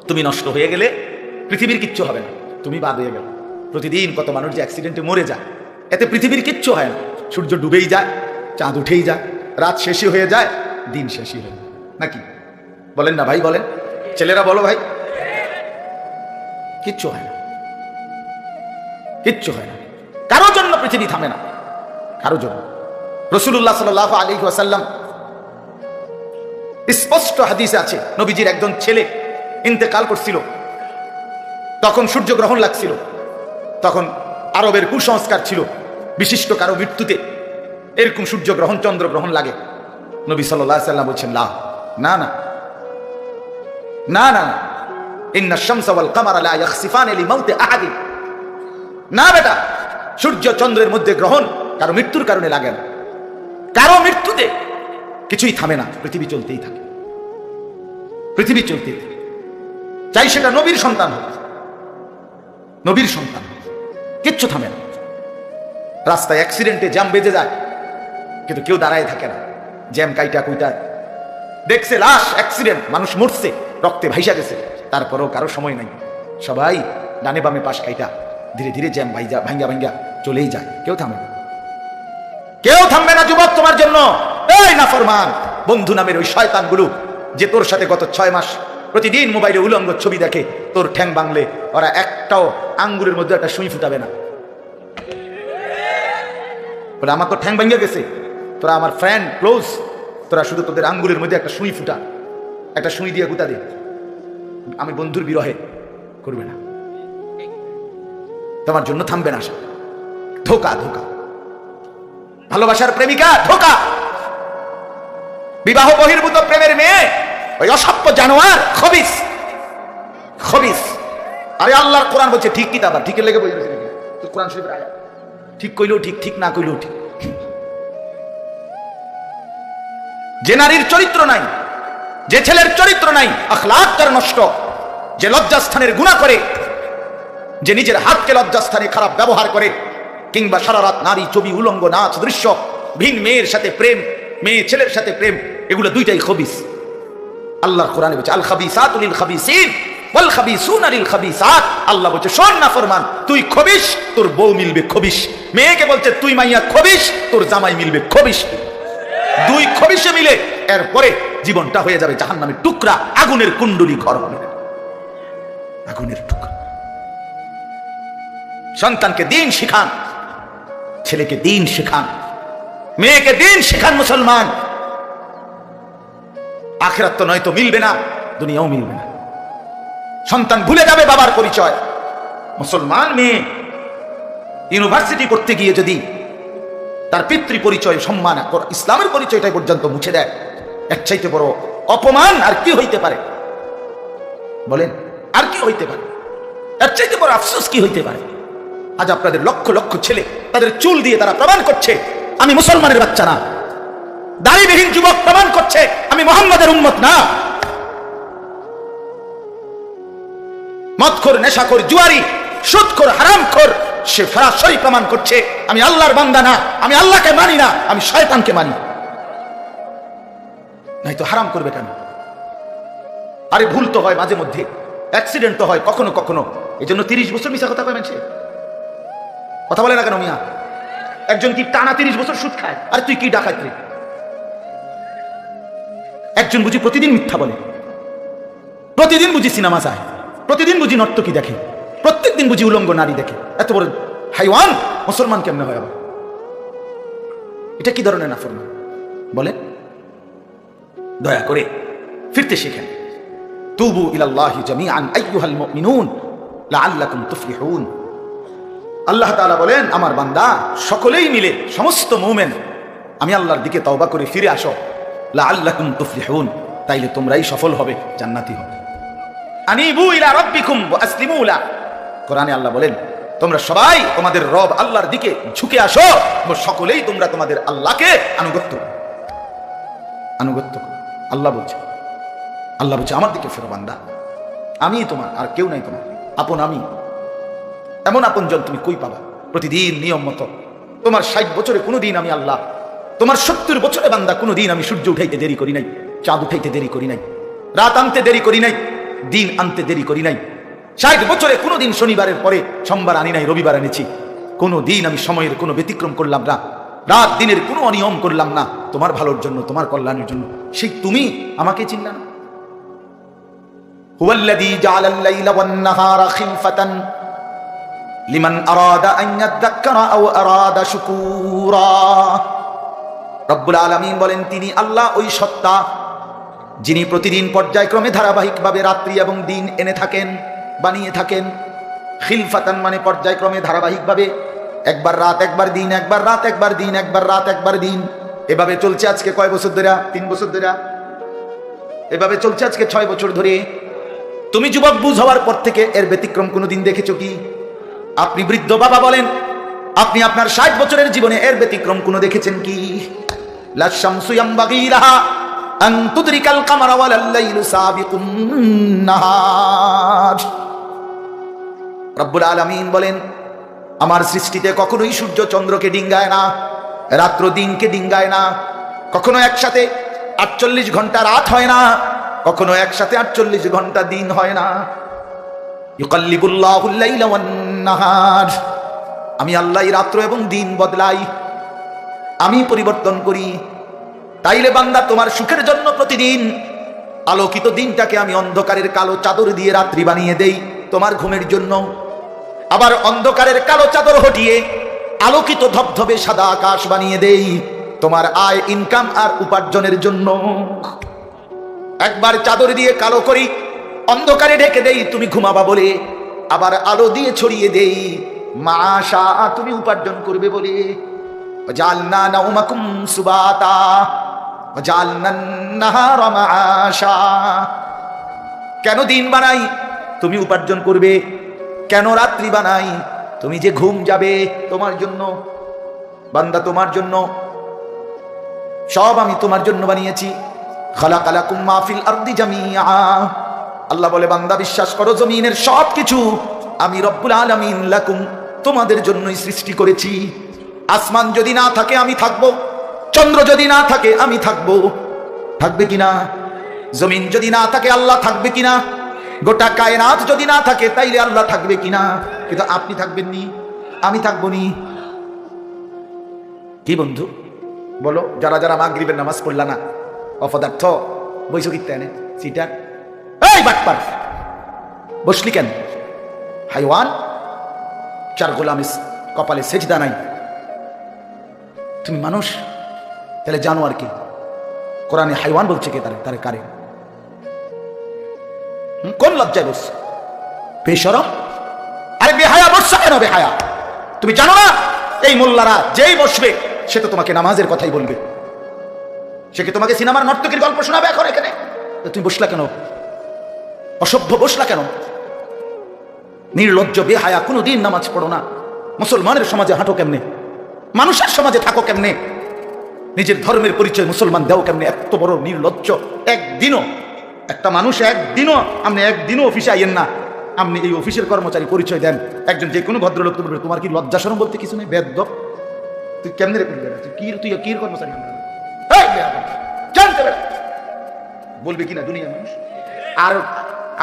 তুমি নষ্ট হয়ে গেলে পৃথিবীর কিচ্ছু হবে না, তুমি বাদ হয়ে গেল। প্রতিদিন কত মানুষ যে অ্যাক্সিডেন্টে মরে যায়, এতে পৃথিবীর কিচ্ছু হয় না। সূর্য ডুবেই যায়, চাঁদ উঠেই যায়, রাত শেষই হয়ে যায়, দিন শেষই হয়ে যায়, নাকি বলেন না ভাই? বলেন, ছেলেরা বলো ভাই, কিচ্ছু হয় না, কিচ্ছু হয় না। কারোর জন্য পৃথিবী থামে না, কারোর জন্য। রাসূলুল্লাহ সাল্লাল্লাহু আলাইহি ওয়াসাল্লাম স্পষ্ট হাদিসে আছে, নবীজির একজন ছেলে ইন্তেকাল করছিল, তখন সূর্যগ্রহণ লাগছিল। তখন আরবের কুসংস্কার ছিল, বিশিষ্ট কারো মৃত্যুতে এরকম সূর্যগ্রহণ চন্দ্রগ্রহণ লাগে। নবী সাল্লাল্লাহু আলাইহি ওয়াসাল্লাম বলছেন, না না না না না, ইন্নাশ শামসা ওয়াল কামারা লা ইয়াখসিফান লিমাউতি আহাদিন। না বেটা, সূর্য চন্দ্রের মধ্যে গ্রহণ কারো মৃত্যুর কারণে লাগে না, কারো মৃত্যুতে কিছুই থামে না, পৃথিবী চলতেই থাকে, পৃথিবী চলতেই থাকে। চাই সেটা নবীর সন্তান হোক, নবীর সন্তান, কিচ্ছু থামে না। রাস্তায় অ্যাক্সিডেন্টে জ্যাম বেজে যায়, কিন্তু কেউ দাঁড়ায় থাকে না, জ্যাম কাইটা কুইটায় দেখছে লাশ, অ্যাক্সিডেন্ট, মানুষ মরছে, রক্তে ভাইসা গেছে, তারপরেও কারো সময় নাই, সবাই ডানে বামে পাশ কাইটা ধীরে ধীরে জ্যাম ভাইজা ভাঙ্গা ভাঙ্গা চলেই যায়, কেউ থামে না, কেউ থামবে না। যুবক তোমার জন্য, এই নাফরমান বন্ধু নামের ওই শয়তানগুলো যে তোর সাথে গত 6 মাস প্রতিদিন মোবাইলে উলঙ্গ ছবি দেখে, তোর ঠ্যাং বাংলে ওরা একটাও আঙ্গুরের মধ্যে একটা সুই ফুটাবে না। বলে আমার তো ঠ্যাং ভাঙ্গে গেছে, তোরা আমার ফ্রেন্ড ক্লোজ, তোরা শুধু তোদের আঙ্গুলের মধ্যে একটা সুই ফুটা, একটা সুই দিয়ে গুতা দে, আমি বন্ধুর বিরহে করবে না, তোমার জন্য থামবে না। ধোকা, ধোকা, ভালোবাসার প্রেমিকা ধোকা, বিবাহ বহির্ভূত প্রেমের মেয়ে ওই অসভ্য জানোয়ার, খবিস, খবিস। আরে আল্লাহর কোরআন বলছে ঠিক কিতাব, ঠিকের লেগে বই তো কোরআন শরীফের আয়াত, ঠিক কইলেও ঠিক, ঠিক না কইলেও ঠিক। যে নারীর চরিত্র নাই, যে ছেলের চরিত্র নাই, আখলাক তার নষ্ট, যে লজ্জাস্থানের গুনাহ করে, যে নিজের হাতকে লজ্জাস্থানে খারাপ ব্যবহার করে, কিংবা সারা রাত নারী ছবি, উলঙ্গ নাচ দৃশ্য, ভিন মেয়ের সাথে প্রেম, মেয়ে ছেলের সাথে প্রেম, এগুলো দুইটাই খবিস। আল্লাহর কোরআনে বলছে আল খাবিসাতু লিল খাবিসিন ওয়াল খাবিসুনা লিল খাবিসাত। আল্লাহ বলছে শোন না ফরমান, তুই খবিস, তোর বউ মিলবে খবিস। মেয়েকে বলছে তুই মাইয়া খবিস, তোর জামাই মিলবে খবিস। দুই খবিসে মিলে এরপরে জীবনটা হয়ে যাবে জাহান্নামের টুকরা, আগুনের কুণ্ডলী ঘর হবে, আগুনের টুকরা। সন্তানকে দিন শিখান, ছেলেকে দিন শিখান, মেয়েকে দিন শিখান। মুসলমান, আখিরাত তো নয়তো মিলবে না, দুনিয়াও মিলবে না। সন্তান ভুলে যাবে বাবার পরিচয়। মুসলমান মেয়ে ইউনিভার্সিটি করতে গিয়ে যদি তার পিতৃ পরিচয়, সম্মান, ইসলামের পরিচয়টাই পর্যন্ত মুছে দেয়, এর চাইতে বড় অপমান আর কি হইতে পারে? বলেন, আর কি হইতে পারে? এর চাইতে বড় আফসোস কি হইতে পারে? আজ আপনাদের লক্ষ লক্ষ ছেলে তাদের চুল দিয়ে তারা প্রমাণ করছে আমি মুসলমানের বাচ্চা না। দাড়িবিহীন যুবক প্রমাণ করছে আমি মুহাম্মাদের উম্মত না। মদখোর, নেশাখোর, জুয়ারি, সুদখোর, হারামখোর, সে সরাসরি প্রমাণ করছে আমি আল্লাহর বান্দা না, আমি আল্লাহকে মানি না, আমি শয়তানকে মানি। নাই তো হারাম করবে কেন? আরে ভুল তো হয় মাঝে মধ্যে, অ্যাক্সিডেন্ট তো হয় কখনো কখনো, এই জন্য 30 বছর মিশা কথা কয় মানুষে। কথা বলে না কেন মিয়া? একজন কি টানা 30 বছর সুদ খায়? আর তুই কি ডাকাত রে? একজন বুঝি প্রতিদিন মিথ্যা বলে, প্রতিদিন বুঝি সিনেমা চায়, প্রতিদিন বুঝি নর্তকী দেখে, প্রত্যেকদিন বুঝি উলঙ্গ নারী দেখে। এত বড় হাইওয়ান মুসলমান কেমনে হয় আবার? এটা কি ধরনের নাফরমান বলেন? দয়া করে ফিরতে শিখেন। তুবু ইলাল্লাহি জামিআন আইয়ুহাল মুমিনুন লাআল্লাকুম তুফলিহুন। আল্লাহ তাআলা বলেন আমার বান্দা সকলেই মিলে, সমস্ত মুমিন আমি আল্লাহর দিকে তওবা করে ফিরে আসো, লাআল্লাকুম তুফলিহুন, তাইলে তোমরাই সফল হবে, জান্নাতি হবে। আনিবু ইলা রাব্বিকুম ওয়া আসলিমু লা। কোরআনে আল্লাহ বলেন তোমরা সবাই তোমাদের রব আল্লাহর দিকে ঝুঁকে আসো, সকলেই তোমরা তোমাদের আল্লাহকে আনুগত্য করো। আল্লাহ বলছে আমার দিকে ফেরো বান্দা, আমি তোমার, আর কেউ নাই তোমার আপন। আমি এমন আপনজন তুমি কই পাবা? প্রতিদিন নিয়ম মতো তোমার 60 বছরে কোনোদিন আমি আল্লাহ, তোমার 70 বছরে বান্দা কোনোদিন আমি সূর্য উঠাইতে দেরি করি নাই, চাঁদ উঠাইতে দেরি করি নাই, রাত আনতে দেরি করি নাই, দিন আনতে দেরি করি নাই। 60 বছরে কোনোদিন শনিবারের পরে সোমবার আনি নাই, রবিবার এনেছি। কোনো দিন আমি সময়ের কোনো ব্যতিক্রম করলাম না, রাত দিনের কোনো অনিয়ম করলাম না, তোমার ভালোর জন্য, তোমার কল্যাণের জন্য। সেই তুমি আমাকে চিনলা না? হুয়াল্লাযী জাআলাল লাইলা ওয়ান নাহারা খিলফাতান লিমান আরাদা আন ইয়াযাক্কারা আও আরাদা শুকুরা। রব্বুল আলামিন বলেন, তিনি আল্লাহ ওই সত্তা যিনি প্রতিদিন পর্যায়ক্রমে ধারাবাহিকভাবে রাত্রি এবং দিন এনে থাকেন, বানিয়ে থাকেন। খিলফাতান মানে পর্যায়ক্রমে ধারাবাহিকভাবে, একবার রাত একবার দিন, একবার রাত একবার দিন, একবার রাত একবার দিন, এভাবে চলছে আজকে কয় বছর ধরে? 3 বছর ধরে এভাবে চলছে, আজকে 6 বছর ধরে। তুমি যুবক বুঝ হওয়ার পর থেকে এর ব্যতিক্রম কোনোদিন দেখেছো কি? আপনি বৃদ্ধ বাবা বলেন, আপনি আপনার 60 বছরের জীবনে এর ব্যতিক্রম কোনো দেখেছেন কি? লা শামসু ইয়ামবাগি লাহা আন তুদরিকাল কামারা ওয়ালাল লাইলু সাবিকুন নাহার। রব্বুল আলামিন বলেন, আমার সৃষ্টিতে কখনোই সূর্য চন্দ্রকে ডিঙ্গায় না, রাত্র দিনকে ডিঙ্গায় না। কখনো একসাথে 48 ঘন্টা রাত হয় না, কখনো একসাথে 48 ঘন্টা দিন হয় না। ইউকাল্লিবুল্লাহুল লাইলা ওয়ান নাহার, আমি আল্লাহ রাত্র এবং দিন বদলাই, আমি পরিবর্তন করি। তাইলে বান্দা, তোমার সুখের জন্য প্রতিদিন আলোকিত দিনটাকে আমি অন্ধকারের কালো চাদর দিয়ে রাত্রি বানিয়ে দেই তোমার ঘুমের জন্য। আবার অন্ধকারের কালো চাদর হটিয়ে আলোকিত ধবধবে সাদা আকাশ বানিয়ে দেই তোমার আয়, ইনকাম আর উপার্জনের জন্য। একবার চাদর দিয়ে কালো করি, অন্ধকারে ঢেকে দেই তুমি ঘুমাবা বলে, আবার আলো দিয়ে ছড়িয়ে দেই মাশা তুমি উপার্জন করবে বলে। জাআলনা নাওমাকুম সুবাতা জাআলনান নাহারা মাআশা। কেন দিন বানাই? তুমি উপার্জন করবে। কেন রাত্রি বানাই? তুমি যে ঘুম যাবে তোমার জন্য। বান্দা, তোমার জন্য সব আমি তোমার জন্য বানিয়েছি। খালাকালাকুম মা ফিল আরদি জামিআ। আল্লাহ বলে, বান্দা বিশ্বাস করো, জমিনের সব কিছু আমি রব্বুল আলামিন লাকুম তোমাদের জন্যই সৃষ্টি করেছি। আসমান যদি না থাকে আমি থাকবো, চন্দ্র যদি না থাকে আমি থাকবো। থাকবে কিনা? জমিন যদি না থাকে আল্লাহ থাকবে কিনা? গোটা কায়নাত যদি না থাকে তাইলে আল্লাহ থাকবে কিনা? কিন্তু আপনি থাকবেন নি, আমি থাকবো নি। কি বন্ধু বলো, যারা যারা মাগরিবের নামাজ পড়লা না, অপদার্থ বইছো কিত্তানে সিটার, এই বাটপার বসলি কেন? হাইওয়ান, 4 গোলামের কপালে সেজদা নাই, তুমি মানুষ, তাহলে জানো আর কি? কোরআনে হাইওয়ান বলছে কে? তারে কারে? কোন লজ্জায় বসছে? বেশরম, আরে বেহায়া বসছে কেন? বেহায়া, তুমি জানো না এই মোল্লারা যেই বসবে সে তো তোমাকে নামাজের কথাই বলবে, সে কি তোমাকে সিনেমার নর্তকীর গল্প শোনাবে এখন এখানে? তুমি বসলা কেন? অসভ্য বসলা কেন? নির্লজ্জ বেহায়া, কোনোদিন নামাজ পড়ো না। মুসলমানের সমাজে হাঁটো কেমনে? মানুষের সমাজে থাকো কেমনে? নিজের ধর্মের পরিচয় মুসলমান দেও কেমনে? এত বড় নির্লজ্জ। একদিনও একটা মানুষ একদিনও অফিসে আইয়েন না, আপনি এই অফিসের কর্মচারী পরিচয় দেন, একজন যে কোনো ভদ্রলোক বলবে তোমার কি লজ্জা শরম বলতে কিছু নেই? বেয়াদব, তুই কেমনে রে করবে? তুই কি কর্মচারী? জানতে পারে বলবে কিনা দুনিয়ার মানুষ? আর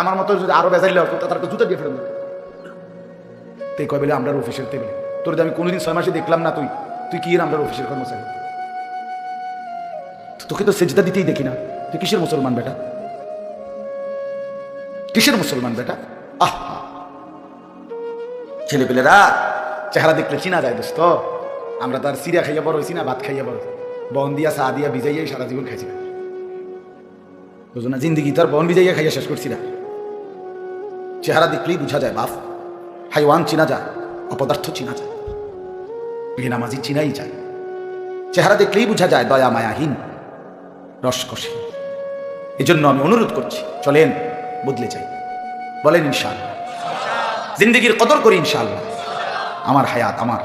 আমার মতো যদি আরো বেজাইলে তার তো জুতা দিয়ে ফেরত তুই কয় বলে আমরা অফিসের টেবিলে তোর আমি কোনোদিন 6 মাসে দেখলাম না, তুই কি আমরা অফিসের কর্মচারী? তোকে তো সেজদা দিতেই দেখি না, তুই কিসের মুসলমান বেটা? কিসের মুসলমান বেটা? আহ, ছেলেপেলেরা চেহারা দেখলে চিনা যায় দোস্ত। আমরা তো আর সিরিয়া খাইয়া বড় হয়েছি না, ভাত খাইয়া বড়, বন দিয়া চা দিয়া ভিজাইয়া সারা জীবন খাইছি না, বুঝো না? জিন্দিগি তো আর বন ভিজাইয়া খাইয়া শেষ করছি না। চেহারা দেখলেই বোঝা যায় বাপ, হাইওয়ান চিনা যায়, অপদার্থ চিনা যায়, বেনামাজি চিনাই যায়। চেহারা দেখলেই বোঝা যায় দয়া মায়াহীন, রসকসহীন। এই জন্য আমি অনুরোধ করছি, চলেন বদলে যাই, বলেন ইনশাআল্লাহ। জিন্দিগির কদর করি ইনশাআল্লাহ। আমার হায়াত, আমার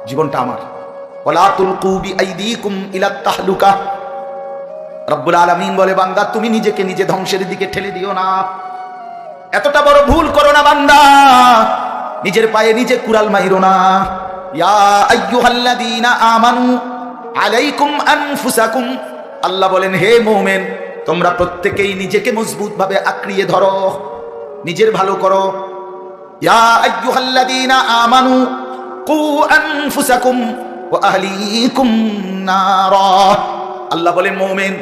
জীবনটা আমার। ওয়ালা তুলকু বিআইদিকুম ইলা তাহলুকা। রব্বুল আলামিন বলে, বান্দা তুমি নিজেকে নিজে ধ্বংসের দিকে ঠেলে দিও না। এতটা বড় ভুল করো না বান্দা, নিজের পায়ে নিজে কুড়াল মাইরো না। ইয়া আইয়ুহাল্লাযীনা আমানু আলাইকুম আনফুসাকুম। আল্লাহ বলেন, হে মুমিন, তোমরা প্রত্যেকেই নিজেকে মজবুত ভাবে আঁকড়িয়ে ধরো। নিজের ভালো করো। ইয়া আইয়ুহাল্লাযীনা আমানু কু আনফুসাকুম ওয়া আহলিকুম নারা। আল্লাহ বলেন, মুমিন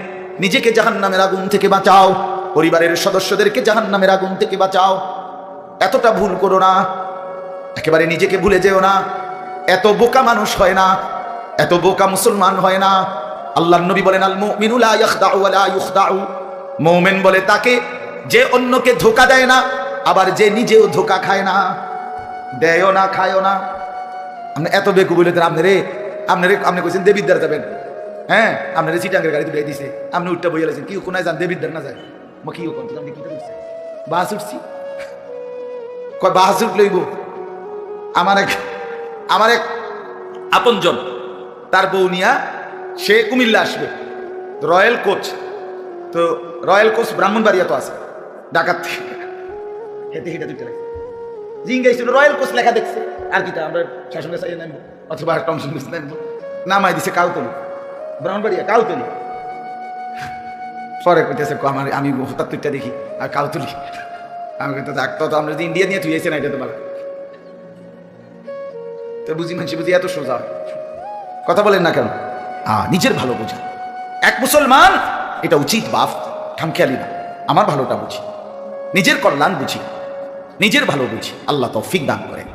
নিজেকে জাহান্নামের আগুন থেকে বাঁচাও, পরিবারের সদস্যদেরকে জাহান্নামের আগুন থেকে বাঁচাও। এতটা ভুল করো না, একেবারে নিজেকে ভুলে যেও না। এত বোকা মানুষ হয় না, এত বোকা মুসলমান হয় না। আল্লাহর নবী বলেন, আল মুমিনু লা ইয়াখদাউ ওয়া লা ইউখদাউ। মুমিন বলে তাকে যে অন্যকে ধোঁকা দেয় না, আবার যে নিজেও ধোঁকা খায় না। দেয়ও না, খায়ও না। আপনি এত বেকু বলে আপনি কইছেন দেবিদ্দার যাবেন, হ্যাঁ আপনার চিটাঙ্গের গাড়িতে বেয়ে দিছে, আপনি উঠটা বইয়া লাগছেন, কি কোনায় যান দেবিদ্দার না যায় মা কি কোন আপনি কি উঠছে বাস উঠছি কয় বাস উঠ লইব। আমার এক আপনজন, তার বউ নিয়া সে কুমিল্লা আসবে, রয়্যাল কোচ। তো রয়্যাল কোচ ব্রাহ্মণবাড়িয়া তো আছে, ঢাকার থেকে হেঁটে হেঁটে দুইটা লাগছে, জিঙ্গাইছিল রয়্যাল কোচ লেখা দেখছে, আর কি আমরা শাসনের সাইয়ে নামবো অথবা টমসন নামবো, নামাই দিছে কাউতলি, ব্রাহ্মণবাড়িয়া কাউতলি। পরে কইতেছে আমার আমি হঠাৎ তুইটা দেখি আর কাউতলি, আমি কিন্তু তো আমরা যদি ইন্ডিয়া নিয়ে তুইছে না, এটা তো ভালো তো বুঝি মানুষ বুঝি এত সোজা কথা বলেন না কেন? নিজের ভালো বুঝা এক মুসলমান, এটা উচিত বাপ, খামখেয়ালি না। আমার ভালোটা বুঝি, নিজের কল্যাণ বুঝি, নিজের ভালো বুঝি। আল্লাহ তৌফিক দান করেন।